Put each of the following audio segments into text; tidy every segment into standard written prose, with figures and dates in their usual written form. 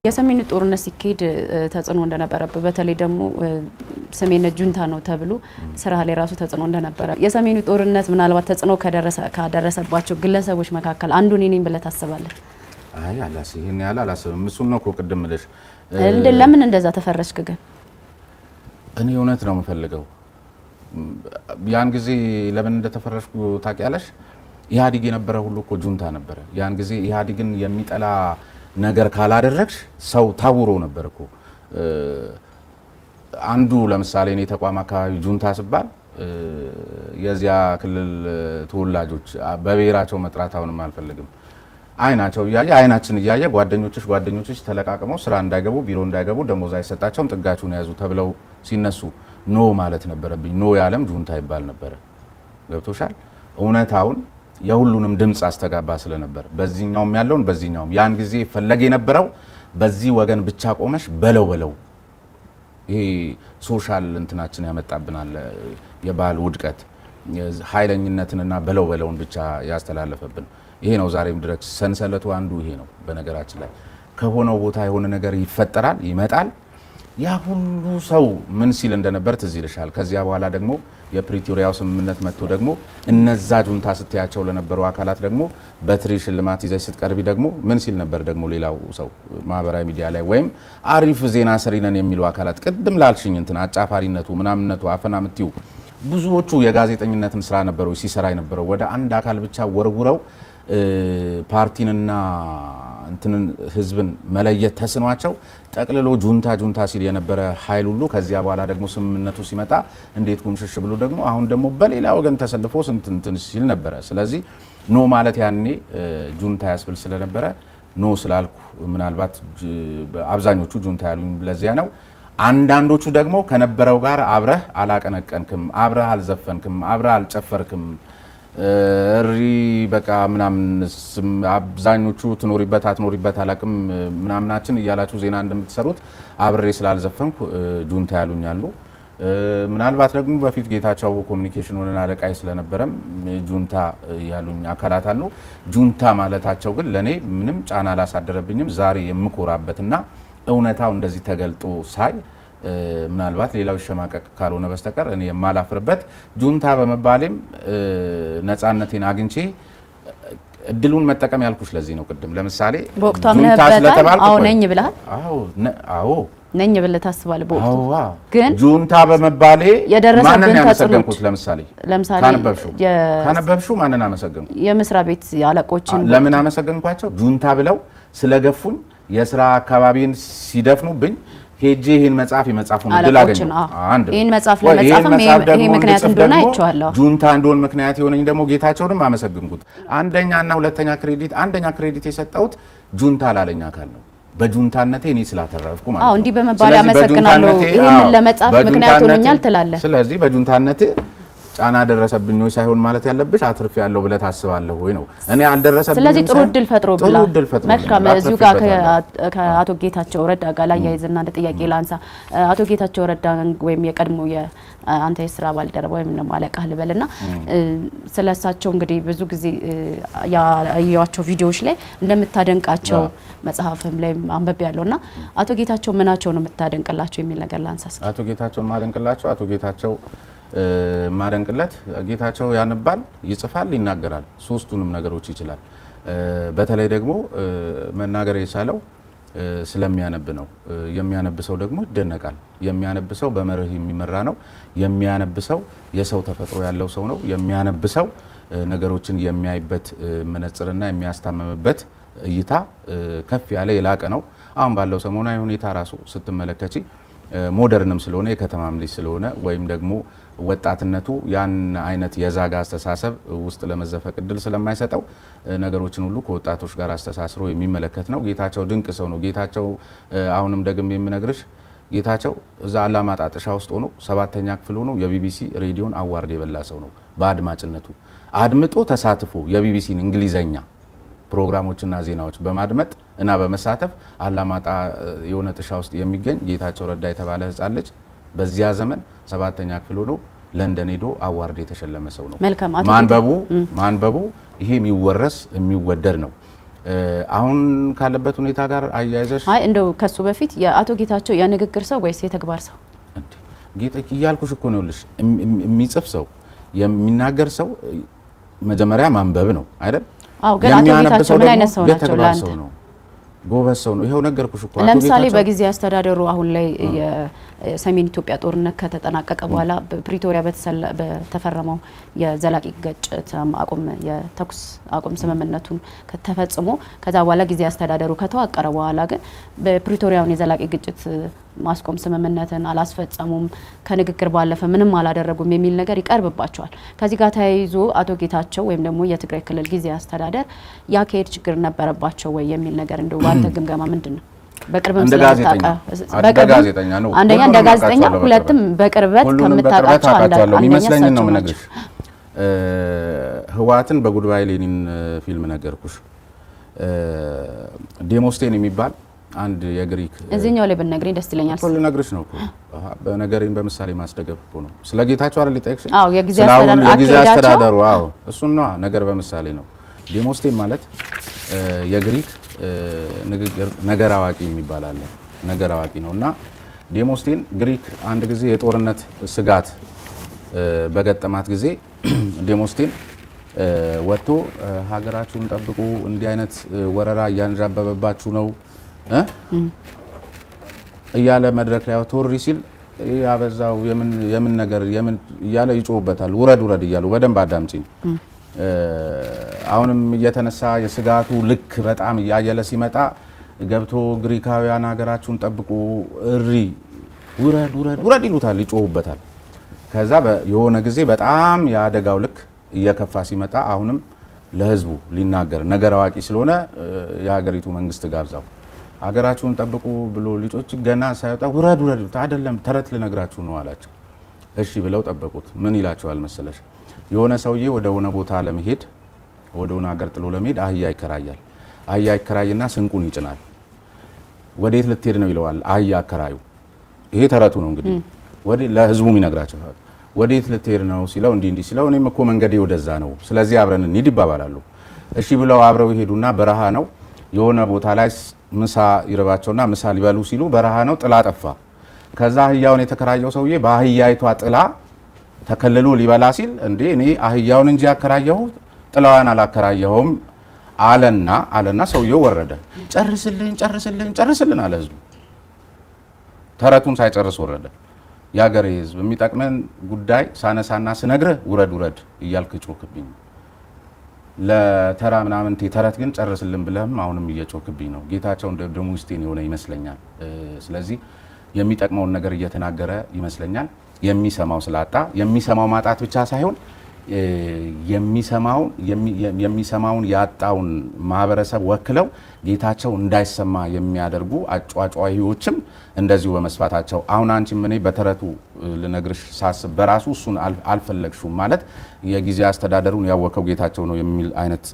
የሰሜኑ ጦርነት ሲካሄድ ተጽዕኖ እንደነበረበት በተለይ ደግሞ ሰሜን ጁንታ ነው ተብሎ ስራ ላይ ራሱ ተጽዕኖ እንደነበረ የሰሜኑ ጦርነት ምናልባት ተጽዕኖ ካደረሰባቸው ግለሰቦች መካከል አንዱ እኔ ነኝ ብለህ ታስባለህ? አይ አላስ ይሄን ያለ አላስብም። እሱን ነው እኮ ቅድም ልሽ ለምን እንደዛ ተፈረሽክ? ግን እኔ እውነት ነው የምፈልገው። ያን ጊዜ ለምን እንደተፈረሽኩ ታውቂያለሽ? ኢህአዲግ የነበረ ሁሉ እኮ ጁንታ ነበረ። ያን ጊዜ ኢህአዲግን የሚጠላ ነገር ካላደረግሽ ሰው ታውሮ ነበር እኮ። አንዱ ለምሳሌ እኔ ተቋም አካባቢ ጁንታ ሲባል የዚያ ክልል ተወላጆች በብሔራቸው መጥራት አሁንም አልፈልግም። አይናቸው እያየ አይናችን እያየ ጓደኞችሽ ተለቃቅመው ስራ እንዳይገቡ ቢሮ እንዳይገቡ ደሞዝ አይሰጣቸውም ጥጋቸውን ያዙ ተብለው ሲነሱ ኖ ማለት ነበረብኝ። ኖ ያለም ጁንታ ይባል ነበር። ገብቶሻል? እውነታውን የሁሉንም ድምጽ አስተጋባ ስለነበር በዚህኛውም ያለውን በዚህኛውም ያን ጊዜ ፈለገ የነበረው በዚህ ወገን ብቻ ቆመሽ በለው ይሄ ሶሻል እንትናችን ያመጣብናል። የባህል ውድቀት ኃይለኝነትንና በለውን ብቻ ያስተላለፈብን ይሄ ነው። ዛሬም ድረስ ሰንሰለቱ አንዱ ይሄ ነው። በነገራችን ላይ ከሆነው ቦታ የሆነ ነገር ይፈጠራል ይመጣል። ያ ሁሉ ሰው ምን ሲል እንደነበር ትዝ ይልሻል። ከዚያ በኋላ ደግሞ የፕሪቶሪያው ስምምነት መጥቶ ደግሞ እነዛ ጁንታ ስትያቸው ለነበሩ አካላት ደግሞ በትሪ ሽልማት ይዘሽ ስትቀርቢ ደግሞ ምን ሲል ነበር ደግሞ ሌላው ሰው ማህበራዊ ሚዲያ ላይ ወይም አሪፍ ዜና ሰሪ ነን የሚሉ አካላት ቅድም ላልሽኝ እንትን አጫፋሪነቱ ምናምነቱ አፈና ምትዩ ብዙዎቹ የጋዜጠኝነትን ስራ ነበረው ሲሰራ የነበረው ወደ አንድ አካል ብቻ ወርውረው ፓርቲንና እንትንን ህዝብን መለየት ተስኗቸው ጠቅልሎ ጁንታ ሲል የነበረ ኃይል ሁሉ ከዚያ በኋላ ደግሞ ስምምነቱ ሲመጣ እንዴት ጉምሽሽ ብሎ ደግሞ አሁን ደግሞ በሌላ ወገን ተሰልፎ እንትን ሲል ነበረ። ስለዚህ ኖ ማለት ያኔ ጁንታ ያስብል ስለነበረ ኖ ስላልኩ ምናልባት አብዛኞቹ ጁንታ ያሉኝ ለዚያ ነው። አንዳንዶቹ ደግሞ ከነበረው ጋር አብረህ አላቀነቀንክም፣ አብረህ አልዘፈንክም፣ አብረህ አልጨፈርክም እሪ በቃ ምናምን አብዛኞቹ ትኖሪበት አትኖሪበት አላቅም ምናምናችን እያላችሁ ዜና እንደምትሰሩት አብሬ ስላልዘፈንኩ ጁንታ ያሉኛሉ። ምናልባት ደግሞ በፊት ጌታቸው ኮሙኒኬሽን ሆነን አለቃይ ስለነበረም ጁንታ ያሉኝ አካላት አሉ። ጁንታ ማለታቸው ግን ለኔ ምንም ጫና አላሳደረብኝም። ዛሬ የምኮራበትና እውነታው እንደዚህ ተገልጦ ሳይ ምናልባት ሌላው ሸማቀቅ ካልሆነ በስተቀር እኔ የማላፍርበት ጁንታ በመባሌም ነፃነቴን አግኝቼ እድሉን መጠቀም ያልኩሽ ለዚህ ነው። ቅድም ለምሳሌ ጁንታ ስለተባልኩ አዎ ነኝ ብለሃል። አዎ ነኝ ብለህ ታስባለህ። በወቅቱ ግን ጁንታ በመባሌ ማንን ያመሰገንኩት? ለምሳሌ ካነበብሽው ማንን አመሰገንኩ? የመስሪያ ቤት አለቆችን ለምን አመሰገንኳቸው? ጁንታ ብለው ስለገፉኝ የስራ አካባቢን ሲደፍኑብኝ ሄጄ ይሄን መጽሐፍ የመጽሐፉን እድል አገኘሁ። ይሄን መጽሐፍ ለመጻፍም ይሄ ምክንያት እንደሆነ አይቼዋለሁ። ጁንታ እንደሆነ ምክንያት የሆነኝ ደግሞ ጌታቸውንም አመሰግንኩት። አንደኛ ክሬዲት የሰጠሁት ጁንታ ላለኝ አካል ነው። በጁንታነቴ እኔ ስላተረፍኩ ማለት ነው። እንዲህ በመባል አመሰግናለሁ። ይሄን ለመጻፍ ምክንያት ሆነኛል ትላለህ። ስለዚህ በጁንታነቴ ጫና ደረሰብኝ ወይ ሳይሆን ማለት ያለብሽ አትርፍ ያለው ብለህ ታስባለህ ወይ ነው። እኔ አልደረሰብኝም። ስለዚህ ጥሩ እድል ፈጥሮ ብላ መልካም። እዚሁ ጋር ከአቶ ጌታቸው ረዳ ጋር ያያይዝና እንደ ጥያቄ ላንሳ። አቶ ጌታቸው ረዳ ወይም የቀድሞ የአንተ የስራ ባልደረባ ወይም ነው አለቃህ ልበልና ስለሳቸው እንግዲህ ብዙ ጊዜ ያያቸው ቪዲዮዎች ላይ እንደምታደንቃቸው መጽሐፍም ላይ አንበብ ያለውና አቶ ጌታቸው ምናቸው ነው የምታደንቅላቸው የሚል ነገር ላንሳ። አቶ ጌታቸውን ማደንቅላቸው አቶ ጌታቸው ማደንቅለት ጌታቸው ያነባል፣ ይጽፋል፣ ይናገራል። ሶስቱንም ነገሮች ይችላል። በተለይ ደግሞ መናገር የቻለው ስለሚያነብ ነው። የሚያነብ ሰው ደግሞ ይደነቃል። የሚያነብ ሰው በመርህ የሚመራ ነው። የሚያነብ ሰው የሰው ተፈጥሮ ያለው ሰው ነው። የሚያነብ ሰው ነገሮችን የሚያይበት መነጽርና የሚያስታምምበት እይታ ከፍ ያለ የላቀ ነው። አሁን ባለው ሰሞናዊ ሁኔታ ራሱ ስትመለከቺ ሞደርንም ስለሆነ የከተማም ልጅ ስለሆነ ወይም ደግሞ ወጣትነቱ ያን አይነት የዛጋ አስተሳሰብ ውስጥ ለመዘፈቅ እድል ስለማይሰጠው ነገሮችን ሁሉ ከወጣቶች ጋር አስተሳስሮ የሚመለከት ነው። ጌታቸው ድንቅ ሰው ነው። ጌታቸው አሁንም ደግሜ የምነግርሽ ጌታቸው እዛ አላማጣ ጥሻ ውስጥ ሆኖ 7ኛ ክፍል ሆኖ የቢቢሲ ሬዲዮን አዋርድ የበላ ሰው ነው። በአድማጭነቱ አድምጦ ተሳትፎ የቢቢሲን እንግሊዘኛ ፕሮግራሞችና ዜናዎች በማድመጥ እና በመሳተፍ አላማጣ የሆነ ጥሻ ውስጥ የሚገኝ ጌታቸው ረዳ የተባለ ህፃን ልጅ በዚያ ዘመን 7ኛ ክፍል ሆኖ ለንደን ሄዶ አዋርድ የተሸለመ ሰው ነው። ማንበቡ ይሄ የሚወረስ የሚወደድ ነው። አሁን ካለበት ሁኔታ ጋር አያይዘሽ አይ እንደው ከሱ በፊት የአቶ ጌታቸው የንግግር ሰው ወይስ የተግባር ሰው ጌታ እያልኩሽ እኮ ነው ልሽ የሚጽፍ ሰው የሚናገር ሰው መጀመሪያ ማንበብ ነው አይደል? አው ግን አቶ ጌታቸው ምን አይነት ሰው ናቸው ላንተ? ጎበዝ ሰው ነው። ይሄው ነገርኩሽ እኮ አቶ ለምሳሌ በጊዜ አስተዳደሩ አሁን ላይ የሰሜን ኢትዮጵያ ጦርነት ከተጠናቀቀ በኋላ በፕሪቶሪያ በተፈረመው የዘላቂ ግጭት አቁም የተኩስ አቁም ስምምነቱን ከተፈጽሞ ከዛ በኋላ ጊዜ አስተዳደሩ ከተዋቀረ በኋላ ግን በፕሪቶሪያውን የዘላቂ ግጭት ማስቆም ስምምነትን አላስፈጸሙም፣ ከንግግር ባለፈ ምንም አላደረጉም የሚል ነገር ይቀርብባቸዋል። ከዚህ ጋር ተያይዞ አቶ ጌታቸው ወይም ደግሞ የትግራይ ክልል ጊዜ አስተዳደር ያካሄድ ችግር ነበረባቸው ወይ የሚል ነገር እንደው ባንተ ግምገማ ምንድነው? በቅርብም ስለታቀ ጋዜጠኛ ነው። አንደኛ እንደ ጋዜጠኛ፣ ሁለትም በቅርበት ከምታውቃቸው አንደኛ የሚመስለኝ ነው የምነግርሽ። ህወሓትን በጉድባይ ሌኒን ፊልም ነገርኩሽ። ዴሞስቴን የሚባል አንድ የግሪክ እዚህኛው ላይ ብነግረኝ ደስ ይለኛል። ሁሉ ነግርሽ ነው እኮ በነገሬን በምሳሌ ማስደገፍ እኮ ነው። ስለ ጌታቸው አይደል ጠይቅሽ? አዎ የጊዜ አስተዳደሩ አዎ እሱን ነው ነገር በምሳሌ ነው። ዴሞስቴን ማለት የግሪክ ነገር አዋቂ የሚባል አለ። ነገር አዋቂ ነውና ዴሞስቴን ግሪክ አንድ ጊዜ የጦርነት ስጋት በገጠማት ጊዜ ዴሞስቴን ወጥቶ ሀገራችሁን ጠብቁ፣ እንዲህ አይነት ወረራ እያንዣበበባችሁ ነው እያለ መድረክ ላይ ቶሪ ሲል ያበዛው የምን ነገር የምን እያለ ይጮህበታል። ውረድ ውረድ እያሉ በደንብ አዳምጪኝ። አሁንም እየተነሳ የስጋቱ ልክ በጣም እያየለ ሲመጣ ገብቶ ግሪካውያን ሀገራችሁን ጠብቁ እሪ ውረድ ውረድ ውረድ ይሉታል፣ ይጮሁበታል። ከዛ የሆነ ጊዜ በጣም የአደጋው ልክ እየከፋ ሲመጣ አሁንም ለህዝቡ ሊናገር ነገር አዋቂ ስለሆነ የሀገሪቱ መንግስት ጋብዛው ሀገራችሁን ጠብቁ ብሎ ልጆች ገና ሳይወጣ ውረድ ውረድ ይሉት አይደለም ተረት ልነግራችሁ ነው አላቸው። እሺ ብለው ጠበቁት። ምን ይላቸዋል መሰለሽ? የሆነ ሰውዬ ወደ ሆነ ቦታ ለመሄድ ወደ ሆነ ሀገር ጥሎ ለመሄድ አህያ ይከራያል። አህያ ይከራይና ስንቁን ይጭናል። ወዴት ልትሄድ ነው ይለዋል አህያ አከራዩ። ይሄ ተረቱ ነው እንግዲህ ለህዝቡ የሚነግራቸው። ወዴት ልትሄድ ነው ሲለው እንዲህ ሲለው እኔም እኮ መንገዴ ወደዛ ነው፣ ስለዚህ አብረን እንሂድ ይባባላሉ። እሺ ብለው አብረው ይሄዱና በረሃ ነው የሆነ ቦታ ላይ ምሳ ይረባቸውና ምሳ ሊበሉ ሲሉ በረሃ ነው ጥላ ጠፋ። ከዛ አህያውን የተከራየው ሰውዬ በአህያይቷ ጥላ ተከልሎ ሊበላ ሲል እንዴ እኔ አህያውን እንጂ ያከራየሁት ጥላዋን አላከራየሁም አለና ሰውየው ወረደ። ጨርስልን አለ ህዝቡ። ተረቱን ሳይጨርስ ወረደ። የሀገሬ ህዝብ የሚጠቅመን ጉዳይ ሳነሳና ስነግርህ ውረድ ውረድ እያልክ ጮክብኝ፣ ለተራ ምናምን ተረት ግን ጨርስልን ብለህም አሁንም እየጮክብኝ ነው። ጌታቸው እንደ ደሙ ውስጤን የሆነ ይመስለኛል። ስለዚህ የሚጠቅመውን ነገር እየተናገረ ይመስለኛል። የሚሰማው ስላጣ የሚሰማው ማጣት ብቻ ሳይሆን የሚሰማውን ያጣውን ማህበረሰብ ወክለው ጌታቸው እንዳይሰማ የሚያደርጉ አጫጫዋሂዎችም እንደዚሁ በመስፋታቸው አሁን አንቺም እኔ በተረቱ ልነግርሽ ሳስብ በራሱ እሱን አልፈለግሽም ማለት የጊዜ አስተዳደሩን ያወከው ጌታቸው ነው የሚል አይነት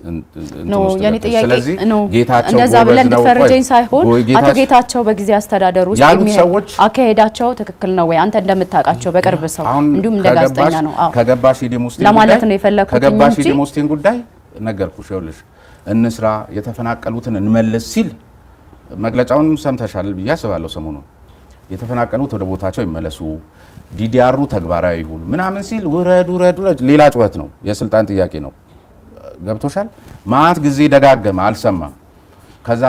ነው የኔ ጥያቄ። ስለዚህ ጌታቸው እንደዛ ብለን እንድትፈርጀኝ ሳይሆን አቶ ጌታቸው በጊዜ አስተዳደሩ ውስጥ አካሄዳቸው ትክክል ነው ወይ አንተ እንደምታውቃቸው በቅርብ ሰው እንዲሁም እንደ ጋዜጠኛ ነው? አዎ ከገባሽ ዴሞስቴን ለማለት ነው የፈለኩት። ከገባሽ ዴሞስቴን ጉዳይ ነገርኩሽ። ይኸውልሽ እንስራ የተፈናቀሉትን እንመልስ ሲል መግለጫውን ሰምተሻል ብዬ አስባለሁ። ሰሞኑን የተፈናቀሉት ወደ ቦታቸው ይመለሱ፣ ዲዲአሩ ተግባራዊ ይሁን ምናምን ሲል ውረድ ውረድ ውረድ ሌላ ጩኸት ነው። የስልጣን ጥያቄ ነው። ገብቶሻል? ማት ጊዜ ደጋገመ፣ አልሰማም። ከዛ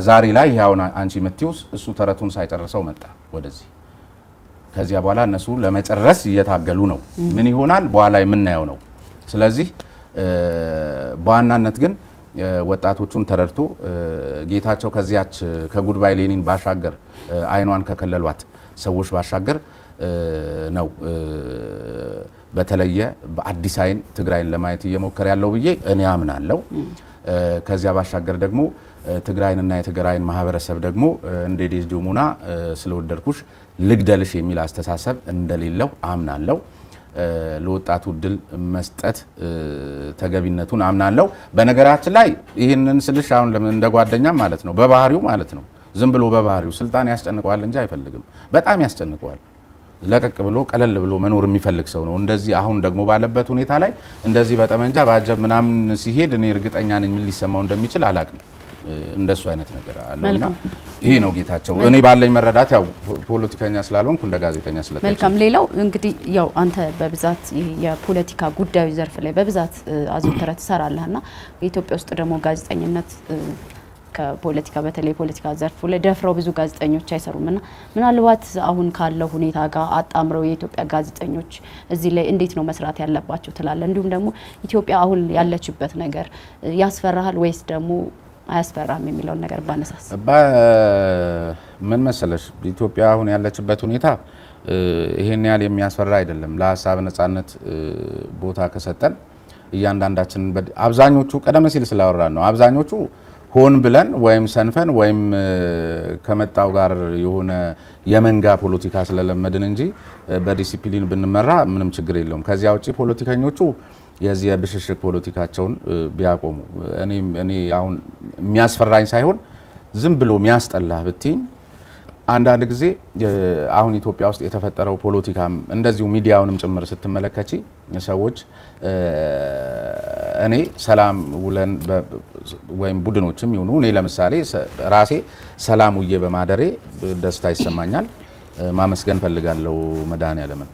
ዛሬ ላይ ያውን አንቺ የምትይውስ እሱ ተረቱን ሳይጨርሰው መጣ ወደዚህ። ከዚያ በኋላ እነሱ ለመጨረስ እየታገሉ ነው። ምን ይሆናል በኋላ የምናየው ነው። ስለዚህ በዋናነት ግን ወጣቶቹን ተረድቶ ጌታቸው ከዚያች ከጉድባይ ሌኒን ባሻገር አይኗን ከከለሏት ሰዎች ባሻገር ነው በተለየ በአዲስ አይን ትግራይን ለማየት እየሞከረ ያለው ብዬ እኔ አምናለሁ። ከዚያ ባሻገር ደግሞ ትግራይንና የትግራይን ማህበረሰብ ደግሞ እንደ ዴዝዲሞና ስለወደድኩሽ ልግደልሽ የሚል አስተሳሰብ እንደሌለው አምናለሁ። ለወጣቱ እድል መስጠት ተገቢነቱን አምናለሁ። በነገራችን ላይ ይህንን ስልሽ አሁን እንደ ጓደኛ ማለት ነው በባህሪው ማለት ነው ዝም ብሎ በባህሪው ስልጣን ያስጨንቀዋል እንጂ አይፈልግም። በጣም ያስጨንቀዋል። ለቀቅ ብሎ ቀለል ብሎ መኖር የሚፈልግ ሰው ነው። እንደዚህ አሁን ደግሞ ባለበት ሁኔታ ላይ እንደዚህ በጠመንጃ ባጀብ ምናምን ሲሄድ እኔ እርግጠኛ ነኝ ምን ሊሰማው እንደሚችል አላቅም። እንደሱ አይነት ነገር አለውና ይሄ ነው ጌታቸው። እኔ ባለኝ መረዳት ያው ፖለቲከኛ ስላልሆንኩ እንደ ጋዜጠኛ ስለተጨ መልካም። ሌላው እንግዲህ ያው አንተ በብዛት የፖለቲካ ጉዳዩ ዘርፍ ላይ በብዛት አዘውትረህ ትሰራለህና ኢትዮጵያ ውስጥ ደግሞ ጋዜጠኝነት ከፖለቲካ በተለይ ፖለቲካ ዘርፉ ላይ ደፍረው ብዙ ጋዜጠኞች አይሰሩምና ምናልባት አሁን ካለው ሁኔታ ጋር አጣምረው የኢትዮጵያ ጋዜጠኞች እዚህ ላይ እንዴት ነው መስራት ያለባቸው ትላለህ? እንዲሁም ደግሞ ኢትዮጵያ አሁን ያለችበት ነገር ያስፈራሃል ወይስ ደግሞ አያስፈራም የሚለውን ነገር ባነሳስ። ምን መሰለሽ ኢትዮጵያ አሁን ያለችበት ሁኔታ ይሄን ያህል የሚያስፈራ አይደለም። ለሀሳብ ነጻነት ቦታ ከሰጠን እያንዳንዳችን አብዛኞቹ ቀደም ሲል ስላወራን ነው አብዛኞቹ ሆን ብለን ወይም ሰንፈን ወይም ከመጣው ጋር የሆነ የመንጋ ፖለቲካ ስለለመድን እንጂ በዲሲፕሊን ብንመራ ምንም ችግር የለውም። ከዚያ ውጪ ፖለቲከኞቹ የዚህ የብሽሽቅ ፖለቲካቸውን ቢያቆሙ እኔ አሁን የሚያስፈራኝ ሳይሆን ዝም ብሎ የሚያስጠላ ብትኝ አንዳንድ ጊዜ አሁን ኢትዮጵያ ውስጥ የተፈጠረው ፖለቲካም እንደዚሁ ሚዲያውንም ጭምር ስትመለከቺ ሰዎች እኔ ሰላም ውለን ወይም ቡድኖችም ይሁኑ እኔ ለምሳሌ ራሴ ሰላም ውዬ በማደሬ ደስታ ይሰማኛል፣ ማመስገን ፈልጋለሁ መድኃኔዓለምን።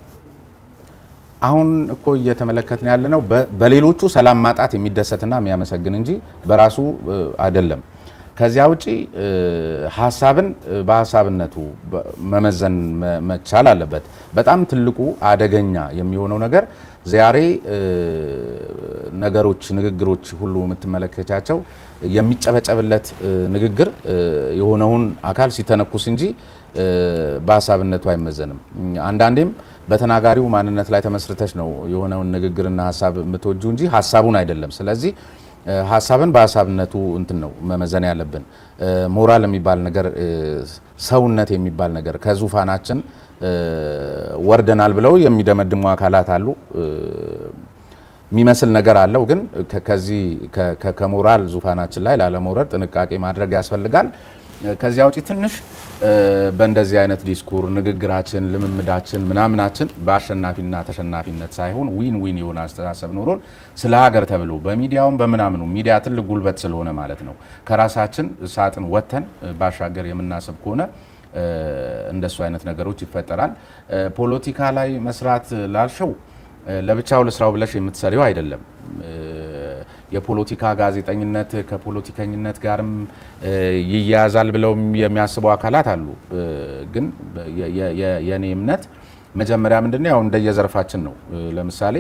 አሁን እኮ እየተመለከትን ያለነው በሌሎቹ ሰላም ማጣት የሚደሰትና የሚያመሰግን እንጂ በራሱ አይደለም። ከዚያ ውጪ ሀሳብን በሀሳብነቱ መመዘን መቻል አለበት። በጣም ትልቁ አደገኛ የሚሆነው ነገር ዛሬ ነገሮች ንግግሮች ሁሉ የምትመለከቻቸው የሚጨበጨብለት ንግግር የሆነውን አካል ሲተነኩስ እንጂ በሀሳብነቱ አይመዘንም። አንዳንዴም በተናጋሪው ማንነት ላይ ተመስርተሽ ነው የሆነውን ንግግርና ሀሳብ የምትወጁ እንጂ ሀሳቡን አይደለም። ስለዚህ ሀሳብን በሀሳብነቱ እንትን ነው መመዘን ያለብን። ሞራል የሚባል ነገር ሰውነት የሚባል ነገር ከዙፋናችን ወርደናል ብለው የሚደመድሙ አካላት አሉ። የሚመስል ነገር አለው፣ ግን ከዚህ ከሞራል ዙፋናችን ላይ ላለመውረድ ጥንቃቄ ማድረግ ያስፈልጋል። ከዚያ ውጪ ትንሽ በእንደዚህ አይነት ዲስኩር ንግግራችን ልምምዳችን ምናምናችን በአሸናፊና ተሸናፊነት ሳይሆን ዊን ዊን የሆነ አስተሳሰብ ኖሮን ስለ ሀገር ተብሎ በሚዲያውም በምናምኑ ሚዲያ ትልቅ ጉልበት ስለሆነ ማለት ነው ከራሳችን ሳጥን ወጥተን ባሻገር የምናስብ ከሆነ እንደሱ አይነት ነገሮች ይፈጠራል። ፖለቲካ ላይ መስራት ላልሽው ለብቻው ለስራው ብለሽ የምትሰሪው አይደለም። የፖለቲካ ጋዜጠኝነት ከፖለቲከኝነት ጋርም ይያያዛል ብለው የሚያስቡ አካላት አሉ። ግን የኔ እምነት መጀመሪያ ምንድነው ያው እንደየዘርፋችን ነው። ለምሳሌ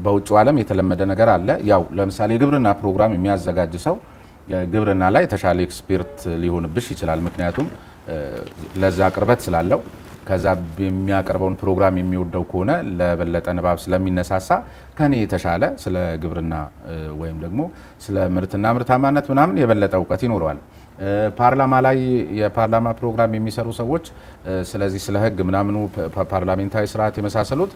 በውጭው ዓለም የተለመደ ነገር አለ። ያው ለምሳሌ የግብርና ፕሮግራም የሚያዘጋጅ ሰው ግብርና ላይ የተሻለ ኤክስፐርት ሊሆንብሽ ይችላል። ምክንያቱም ለዛ ቅርበት ስላለው ከዛ የሚያቀርበውን ፕሮግራም የሚወደው ከሆነ ለበለጠ ንባብ ስለሚነሳሳ ከኔ የተሻለ ስለ ግብርና ወይም ደግሞ ስለ ምርትና ምርታማነት ምናምን የበለጠ እውቀት ይኖረዋል። ፓርላማ ላይ የፓርላማ ፕሮግራም የሚሰሩ ሰዎች ስለዚህ ስለ ሕግ ምናምኑ ፓርላሜንታዊ ስርዓት የመሳሰሉት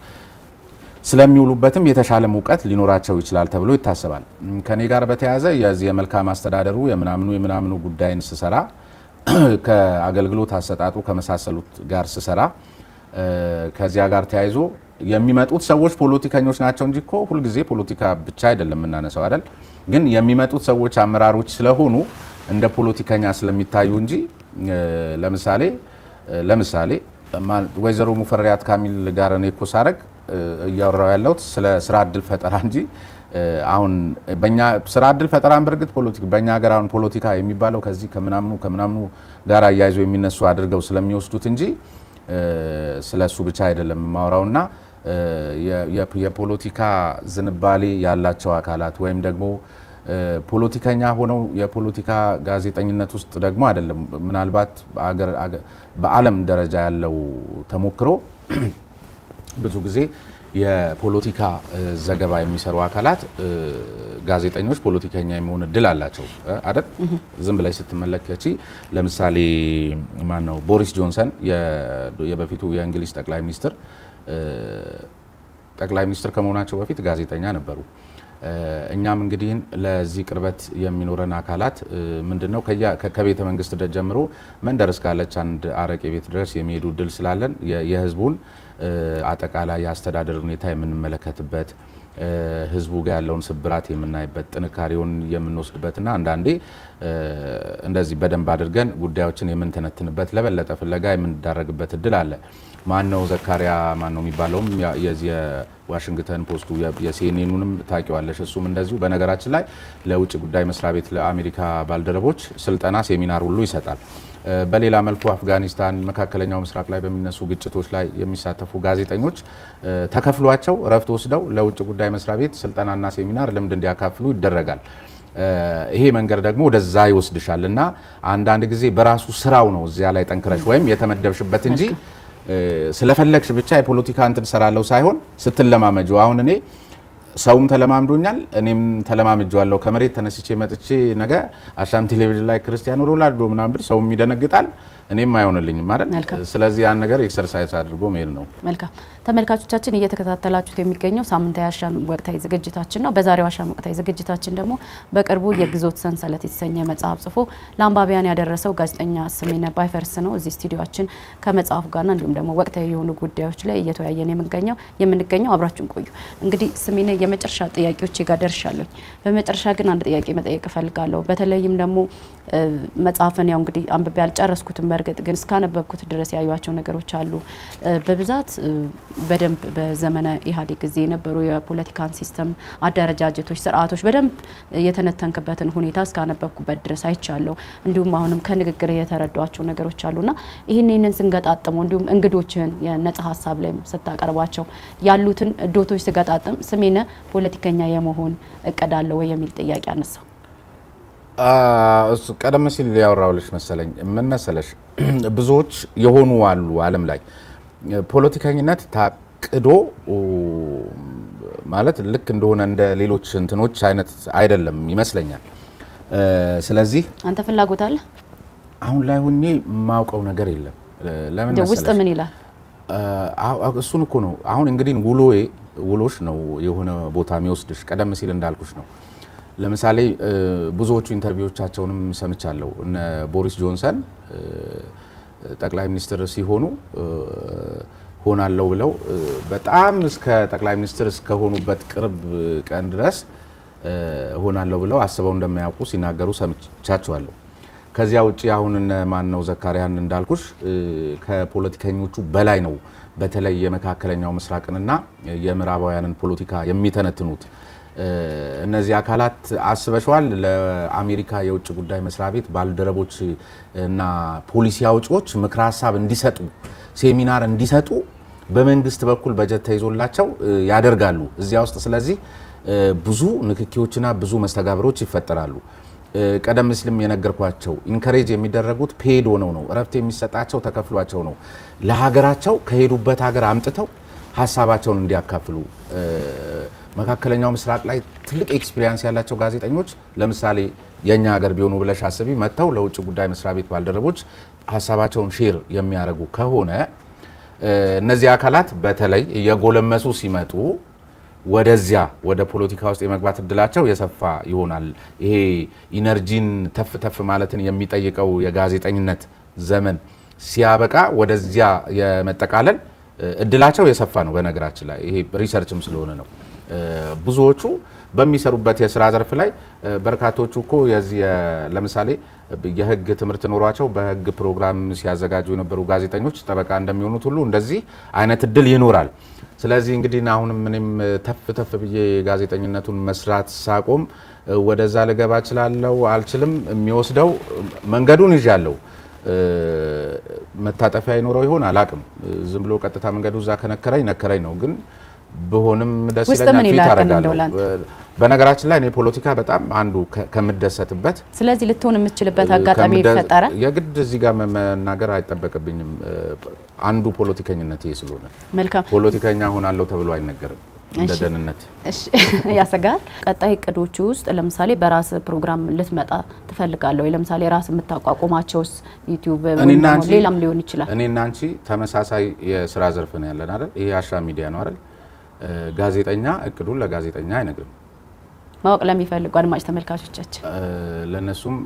ስለሚውሉበትም የተሻለ እውቀት ሊኖራቸው ይችላል ተብሎ ይታሰባል። ከኔ ጋር በተያያዘ የዚህ የመልካም አስተዳደሩ የምናምኑ ጉዳይን ስሰራ ከአገልግሎት አሰጣጡ ከመሳሰሉት ጋር ስሰራ ከዚያ ጋር ተያይዞ የሚመጡት ሰዎች ፖለቲከኞች ናቸው እንጂ እኮ ሁልጊዜ ፖለቲካ ብቻ አይደለም የምናነሳው አይደል። ግን የሚመጡት ሰዎች አመራሮች ስለሆኑ እንደ ፖለቲከኛ ስለሚታዩ እንጂ ለምሳሌ ወይዘሮ ሙፈሪያት ካሚል ጋር እኔ እኮ ሳረግ እያወራው ያለሁት ስለ ስራ እድል ፈጠራ እንጂ አሁን በእኛ ስራ እድል ፈጠራን በርግጥ በእኛ ሀገር አሁን ፖለቲካ የሚባለው ከዚህ ከምናምኑ ጋር አያይዞ የሚነሱ አድርገው ስለሚወስዱት እንጂ ስለሱ ብቻ አይደለም የማወራውና የፖለቲካ ዝንባሌ ያላቸው አካላት ወይም ደግሞ ፖለቲከኛ ሆነው የፖለቲካ ጋዜጠኝነት ውስጥ ደግሞ አይደለም። ምናልባት በዓለም ደረጃ ያለው ተሞክሮ ብዙ ጊዜ የፖለቲካ ዘገባ የሚሰሩ አካላት ጋዜጠኞች ፖለቲከኛ የመሆን እድል አላቸው አይደል? ዝም ብላይ ስትመለከቺ ለምሳሌ ማነው ቦሪስ ጆንሰን የበፊቱ የእንግሊዝ ጠቅላይ ሚኒስትር ከመሆናቸው በፊት ጋዜጠኛ ነበሩ። እኛም እንግዲህ ለዚህ ቅርበት የሚኖረን አካላት ምንድነው ከቤተ መንግስት ደጅ ጀምሮ መንደር እስካለች አንድ አረቄ ቤት ድረስ የሚሄዱ እድል ስላለን የህዝቡን አጠቃላይ የአስተዳደር ሁኔታ የምንመለከትበት ህዝቡ ጋር ያለውን ስብራት የምናይበት ጥንካሬውን የምንወስድበትና አንዳንዴ እንደዚህ በደንብ አድርገን ጉዳዮችን የምንተነትንበት ለበለጠ ፍለጋ የምንዳረግበት እድል አለ። ማነው ዘካሪያ ማነው የሚባለውም የዚህ ዋሽንግተን ፖስቱ የሲኤንኤኑንም ታውቂዋለሽ። እሱም እንደዚሁ በነገራችን ላይ ለውጭ ጉዳይ መስሪያ ቤት ለአሜሪካ ባልደረቦች ስልጠና ሴሚናር ሁሉ ይሰጣል። በሌላ መልኩ አፍጋኒስታን፣ መካከለኛው ምስራቅ ላይ በሚነሱ ግጭቶች ላይ የሚሳተፉ ጋዜጠኞች ተከፍሏቸው እረፍት ወስደው ለውጭ ጉዳይ መስሪያ ቤት ስልጠናና ሴሚናር ልምድ እንዲያካፍሉ ይደረጋል። ይሄ መንገድ ደግሞ ወደዛ ይወስድሻል እና አንዳንድ ጊዜ በራሱ ስራው ነው እዚያ ላይ ጠንክረሽ ወይም የተመደብሽበት እንጂ ስለፈለግሽ ብቻ የፖለቲካ እንትን ሰራለው ሳይሆን ስትለማመጁ። አሁን እኔ ሰውም ተለማምዶኛል እኔም ተለማምጃለሁ። ከመሬት ተነስቼ መጥቼ ነገ አሻም ቴሌቪዥን ላይ ክርስቲያኖ ሮናልዶ ምናምን ብር ሰውም ይደነግጣል እኔም አይሆንልኝም ማለት። ስለዚህ ያን ነገር ኤክሰርሳይዝ አድርጎ መሄድ ነው። መልካም ተመልካቾቻችን እየተከታተላችሁት የሚገኘው ሳምንታዊ አሻም ወቅታዊ ዝግጅታችን ነው። በዛሬው አሻም ወቅታዊ ዝግጅታችን ደግሞ በቅርቡ የግዞት ሰንሰለት የተሰኘ መጽሐፍ ጽፎ ለአንባቢያን ያደረሰው ጋዜጠኛ ስሜነህ ባይፈርስ ነው እዚህ ስቱዲዮአችን ከመጽሐፉ ጋርና እንዲሁም ደግሞ ወቅታዊ የሆኑ ጉዳዮች ላይ እየተወያየን የምንገኘው አብራችሁን ቆዩ። እንግዲህ ስሜነህ የመጨረሻ ጥያቄዎች ጋር ደርሻለሁ። በመጨረሻ ግን አንድ ጥያቄ መጠየቅ እፈልጋለሁ። በተለይም ደግሞ መጽሐፍን ያው እንግዲህ አንብቤ ያልጨረስኩትም በርግጥ ግን እስካነበብኩት ድረስ ያዩዋቸው ነገሮች አሉ። በብዛት በደንብ በዘመነ ኢህአዴግ ጊዜ የነበሩ የፖለቲካን ሲስተም አደረጃጀቶች፣ ስርዓቶች በደንብ የተነተንክበትን ሁኔታ እስካነበብኩበት ድረስ አይቻለሁ። እንዲሁም አሁንም ከንግግር የተረዷቸው ነገሮች አሉና ይህንን ስንገጣጥመው እንዲሁም እንግዶችን የነጻ ሀሳብ ላይ ስታቀርባቸው ያሉትን ዶቶች ስገጣጥም ስሜነህ ፖለቲከኛ የመሆን እቅድ አለው ወይ የሚል ጥያቄ አነሳው። እሱ ቀደም ሲል ያወራውልሽ መሰለኝ። ምን መሰለሽ ብዙዎች የሆኑ አሉ ዓለም ላይ ፖለቲከኝነት ታቅዶ ማለት ልክ እንደሆነ እንደ ሌሎች እንትኖች አይነት አይደለም ይመስለኛል። ስለዚህ አንተ ፍላጎት አለ? አሁን ላይ ሆኜ የማውቀው ነገር የለም። ለምን መሰለሽ ውስጥ ምን ይላል? እሱን እኮ ነው አሁን እንግዲህ ውሎሽ ነው የሆነ ቦታ የሚወስድሽ። ቀደም ሲል እንዳልኩሽ ነው። ለምሳሌ ብዙዎቹ ኢንተርቪዎቻቸውንም ሰምቻለሁ። እነ ቦሪስ ጆንሰን ጠቅላይ ሚኒስትር ሲሆኑ ሆናለሁ ብለው በጣም እስከ ጠቅላይ ሚኒስትር እስከሆኑበት ቅርብ ቀን ድረስ ሆናለሁ ብለው አስበው እንደማያውቁ ሲናገሩ ሰምቻቸዋለሁ። ከዚያ ውጪ አሁን እነ ማነው ዘካሪያን እንዳልኩሽ ከፖለቲከኞቹ በላይ ነው። በተለይ የመካከለኛው ምስራቅንና የምዕራባውያንን ፖለቲካ የሚተነትኑት እነዚህ አካላት አስበሽዋል። ለአሜሪካ የውጭ ጉዳይ መስሪያ ቤት ባልደረቦች እና ፖሊሲ አውጪዎች ምክረ ሀሳብ እንዲሰጡ፣ ሴሚናር እንዲሰጡ በመንግስት በኩል በጀት ተይዞላቸው ያደርጋሉ እዚያ ውስጥ። ስለዚህ ብዙ ንክኪዎችና ብዙ መስተጋብሮች ይፈጠራሉ። ቀደም ሲልም የነገርኳቸው ኢንከሬጅ የሚደረጉት ፔድ ሆነው ነው፣ እረፍት የሚሰጣቸው ተከፍሏቸው ነው። ለሀገራቸው ከሄዱበት ሀገር አምጥተው ሀሳባቸውን እንዲያካፍሉ መካከለኛው ምስራቅ ላይ ትልቅ ኤክስፒሪየንስ ያላቸው ጋዜጠኞች ለምሳሌ የኛ ሀገር ቢሆኑ ብለሽ አስቢ መጥተው ለውጭ ጉዳይ መስሪያ ቤት ባልደረቦች ሀሳባቸውን ሼር የሚያደርጉ ከሆነ እነዚህ አካላት በተለይ እየጎለመሱ ሲመጡ ወደዚያ ወደ ፖለቲካ ውስጥ የመግባት እድላቸው የሰፋ ይሆናል። ይሄ ኢነርጂን ተፍ ተፍ ማለትን የሚጠይቀው የጋዜጠኝነት ዘመን ሲያበቃ ወደዚያ የመጠቃለል እድላቸው የሰፋ ነው። በነገራችን ላይ ይሄ ሪሰርችም ስለሆነ ነው። ብዙዎቹ በሚሰሩበት የስራ ዘርፍ ላይ በርካቶቹ እኮ የዚህ ለምሳሌ የህግ ትምህርት ኖሯቸው በህግ ፕሮግራም ሲያዘጋጁ የነበሩ ጋዜጠኞች ጠበቃ እንደሚሆኑት ሁሉ እንደዚህ አይነት እድል ይኖራል። ስለዚህ እንግዲህ አሁንም እኔም ተፍ ተፍ ብዬ ጋዜጠኝነቱን መስራት ሳቆም ወደዛ ልገባ እችላለሁ አልችልም፣ የሚወስደው መንገዱን ይዣለሁ። መታጠፊያ ይኖረው ይሆን አላቅም። ዝም ብሎ ቀጥታ መንገዱ እዛ ነከረኝ ነው። ግን በሆንም ደስ ይለኛል፣ ፊት አደርጋለሁ። በነገራችን ላይ እኔ ፖለቲካ በጣም አንዱ ከምደሰትበት። ስለዚህ ልትሆን የምትችልበት አጋጣሚ ይፈጠራል። የግድ እዚህ ጋር መናገር አይጠበቅብኝም። አንዱ ፖለቲከኝነት ይሄ ስለሆነ መልካም ፖለቲከኛ ሆናለሁ ተብሎ አይነገርም። እንደ ደህንነት እሺ ያሰጋል። ቀጣይ እቅዶች ውስጥ ለምሳሌ በራስ ፕሮግራም ልትመጣ ትፈልጋለህ ወይ? ለምሳሌ ራስ የምታቋቁማቸውስ ዩቲዩብ ወይም ሌላም ሊሆን ይችላል። እኔና አንቺ ተመሳሳይ የስራ ዘርፍ ነው ያለን አይደል? ይሄ አሻም ሚዲያ ነው አይደል? ጋዜጠኛ እቅዱን ለጋዜጠኛ አይነግርም። ማወቅ ለሚፈልጉ አድማጭ ተመልካቾቻችን ለነሱም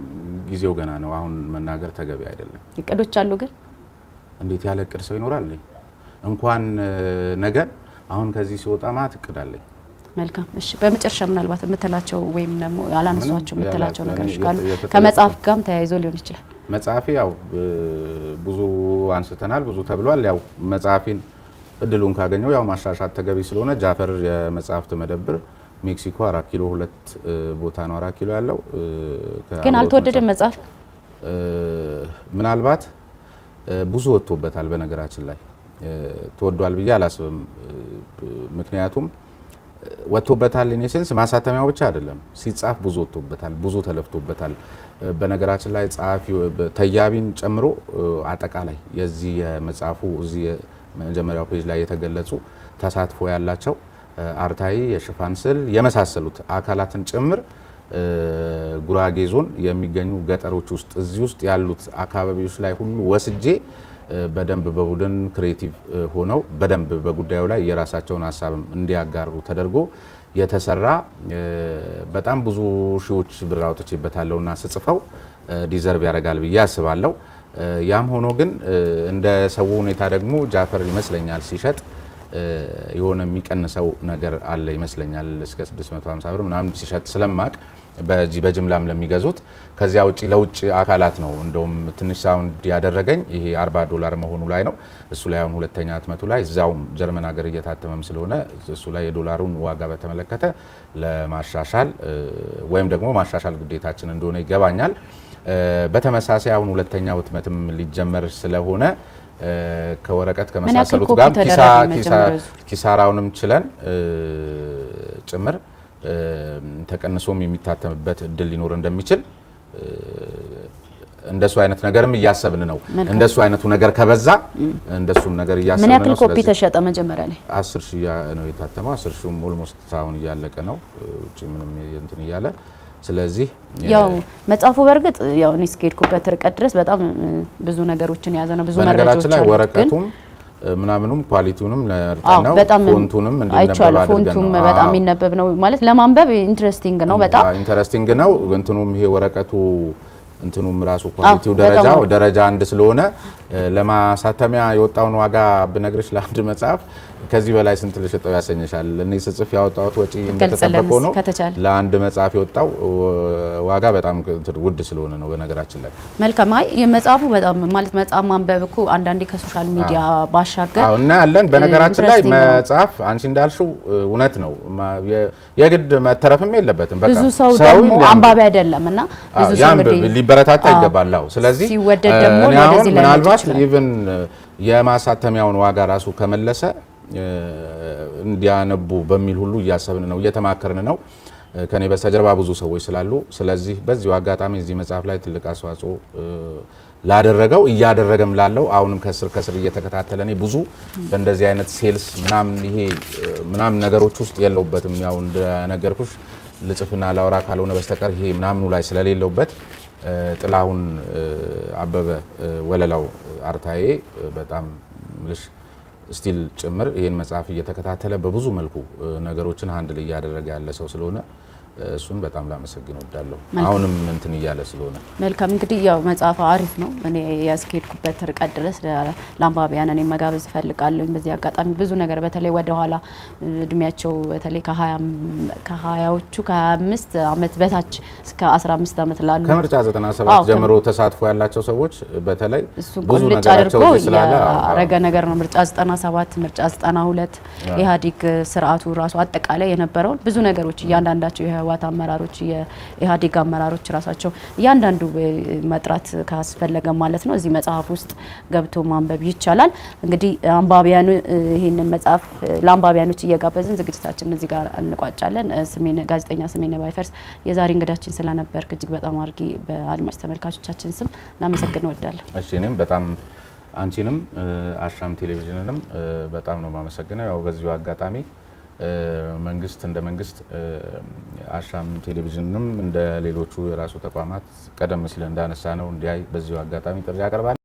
ጊዜው ገና ነው። አሁን መናገር ተገቢ አይደለም። እቅዶች አሉ። ግን እንዴት ያለ እቅድ ሰው ይኖራል? እንኳን ነገር አሁን ከዚህ ሲወጣ ማለት እቅድ አለኝ። መልካም እሺ በመጨረሻ ምናልባት የምትላቸው ወይም ደግሞ ያላነሷቸው የምትላቸው ነገሮች ካሉ ከመጽሐፍ ጋርም ተያይዞ ሊሆን ይችላል። መጽሐፌ ያው ብዙ አንስተናል፣ ብዙ ተብሏል። ያው መጽሐፌን እድሉን ካገኘው ያው ማሻሻት ተገቢ ስለሆነ ጃፈር የመጽሐፍት መደብር ሜክሲኮ 4 ኪሎ 2 ቦታ ነው 4 ኪሎ ያለው። ግን አልተወደደም መጽሐፍ ምናልባት ብዙ ወጥቶበታል። በነገራችን ላይ ተወዷል ብዬ አላስብም። ምክንያቱም ወጥቶበታል ኢን ሴንስ ማሳተሚያው ብቻ አይደለም፣ ሲጻፍ ብዙ ወጥቶበታል፣ ብዙ ተለፍቶበታል። በነገራችን ላይ ጸሐፊ ተያቢን ጨምሮ አጠቃላይ የዚህ የመጽሐፉ እዚህ መጀመሪያው ፔጅ ላይ የተገለጹ ተሳትፎ ያላቸው አርታኢ፣ የሽፋን ስዕል የመሳሰሉት አካላትን ጭምር ጉራጌ ዞን የሚገኙ ገጠሮች ውስጥ እዚህ ውስጥ ያሉት አካባቢዎች ላይ ሁሉ ወስጄ በደንብ በቡድን ክሬቲቭ ሆነው በደንብ በጉዳዩ ላይ የራሳቸውን ሀሳብም እንዲያጋሩ ተደርጎ የተሰራ በጣም ብዙ ሺዎች ብር አውጥቼበታለሁና ስጽፈው ዲዘርቭ ያደርጋል ብዬ አስባለሁ። ያም ሆኖ ግን እንደ ሰው ሁኔታ ደግሞ ጃፈር ይመስለኛል ሲሸጥ የሆነ የሚቀንሰው ነገር አለ ይመስለኛል። እስከ 650 ብር ምናምን ሲሸጥ ስለማቅ በዚህ በጅምላም ለሚገዙት ከዚያ ውጪ ለውጭ አካላት ነው እንደውም ትንሽ ሳውንድ ያደረገኝ ይሄ $40 መሆኑ ላይ ነው። እሱ ላይ አሁን ሁለተኛ ህትመቱ ላይ እዛው ጀርመን ሀገር እየታተመም ስለሆነ እሱ ላይ የዶላሩን ዋጋ በተመለከተ ለማሻሻል ወይም ደግሞ ማሻሻል ግዴታችን እንደሆነ ይገባኛል። በተመሳሳይ አሁን ሁለተኛው ህትመትም ሊጀመር ስለሆነ ከወረቀት ከመሳሰሉት ጋር ኪሳራውንም ችለን ጭምር ተቀንሶም የሚታተምበት እድል ሊኖር እንደሚችል እንደሱ አይነት ነገርም እያሰብን ነው። እንደሱ አይነቱ ነገር ከበዛ እንደሱም ነገር እያሰብን ነው። ምን ያክል ኮፒ ተሸጠ? መጀመሪያ ላይ 10,000 ነው የታተመው። 10,000ም ኦልሞስት አሁን እያለቀ ነው ውጪ ምንም እንትን እያለ ስለዚህ ያው መጽሐፉ በርግጥ ያው እኔ እስከሄድኩበት ርቀት ድረስ በጣም ብዙ ነገሮችን ያዘ ነው። ብዙ መረጃዎች ላይ ወረቀቱም ምናምኑም ኳሊቲውንም ለርተናው ፎንቱንም እንዲነበብ አድርገን ፎንቱም በጣም የሚነበብ ነው ማለት ለማንበብ ኢንትረስቲንግ ነው። በጣም ኢንትረስቲንግ ነው። እንትኑም ይሄ ወረቀቱ እንትኑም ራሱ ኳሊቲው ደረጃ አንድ ስለሆነ ለማሳተሚያ የወጣውን ዋጋ ብነግርሽ ለአንድ መጽሐፍ ከዚህ በላይ ስንት ልሽጠው ያሰኘሻል? እኔ ስጽፍ ያወጣሁት ወጪ እንደተጠበቀው ነው። ለአንድ መጽሐፍ የወጣው ዋጋ በጣም ውድ ስለሆነ ነው በነገራችን ላይ። መልካም። አይ የመጽሐፉ በጣም ማለት መጽሐፍ ማንበብ እኮ አንዳንዴ ከሶሻል ሚዲያ ባሻገር እና ያለን በነገራችን ላይ መጽሐፍ አንቺ እንዳልሽው እውነት ነው የግድ መተረፍም የለበትም። በቃ ብዙ ሰው ደግሞ አንባቢ አይደለምና ብዙ ሰው እንግዲህ ሊበረታታ ይገባል። ስለዚህ ሲወደድ ደግሞ ወደዚህ ላይ ምናልባት ኢቭን የማሳተሚያውን ዋጋ ራሱ ከመለሰ እንዲያነቡ በሚል ሁሉ እያሰብን ነው፣ እየተማከርን ነው። ከኔ በስተጀርባ ብዙ ሰዎች ስላሉ ስለዚህ በዚሁ አጋጣሚ እዚህ መጽሐፍ ላይ ትልቅ አስተዋጽኦ ላደረገው እያደረገም ላለው አሁንም ከስር እየተከታተለኔ ብዙ በእንደዚህ አይነት ሴልስ ምናምን ነገሮች ውስጥ የለውበትም። ያው እንደነገርኩሽ ልጽፍና ላወራ ካልሆነ በስተቀር ይሄ ምናምኑ ላይ ስለሌለውበት ጥላሁን አበበ ወለላው አርታዬ በጣም ልሽ ስቲል ጭምር ይሄን መጽሐፍ እየተከታተለ በብዙ መልኩ ነገሮችን ሃንድል እያደረገ ያለ ሰው ስለሆነ እሱን በጣም ላመሰግን እወዳለሁ። አሁንም እንትን እያለ ስለሆነ መልካም። እንግዲህ ያው መጽሐፉ አሪፍ ነው። እኔ ያስኬድኩበት ርቀት ድረስ ለአንባቢያን እኔ መጋበዝ እፈልጋለሁ። በዚህ አጋጣሚ ብዙ ነገር በተለይ ወደ ኋላ እድሜያቸው በተለይ ከ20ዎቹ ከ25 ዓመት በታች እስከ 15 ዓመት ላሉ ከምርጫ 97 ጀምሮ ተሳትፎ ያላቸው ሰዎች በተለይ ብዙ ነገራቸው ስላለ አረገ ነገር ነው። ምርጫ 97 ምርጫ 92 ኢህአዴግ ስርዓቱ ራሱ አጠቃላይ የነበረው ብዙ ነገሮች እያንዳንዳቸው የህወሓት አመራሮች የኢህአዴግ አመራሮች ራሳቸው እያንዳንዱ መጥራት ካስፈለገ ማለት ነው እዚህ መጽሐፍ ውስጥ ገብቶ ማንበብ ይቻላል። እንግዲህ አንባቢያኑ ይሄንን መጽሐፍ ለአንባቢያኖች እየጋበዝን ዝግጅታችንን እዚህ ጋር እንቋጫለን። ጋዜጠኛ ስሜነ ባይፈርስ የዛሬ እንግዳችን ስለነበርክ እጅግ በጣም አድርጌ በአድማጭ ተመልካቾቻችን ስም ላመሰግን እወዳለሁ። እሺ እኔም በጣም አንቺንም አሻም ቴሌቪዥንንም በጣም ነው ማመሰግነው። ያው በዚሁ አጋጣሚ መንግስት እንደ መንግስት አሻም ቴሌቪዥንንም እንደ ሌሎቹ የራሱ ተቋማት ቀደም ሲል እንዳነሳ ነው እንዲያይ በዚሁ አጋጣሚ ጥሪ ያቀርባል።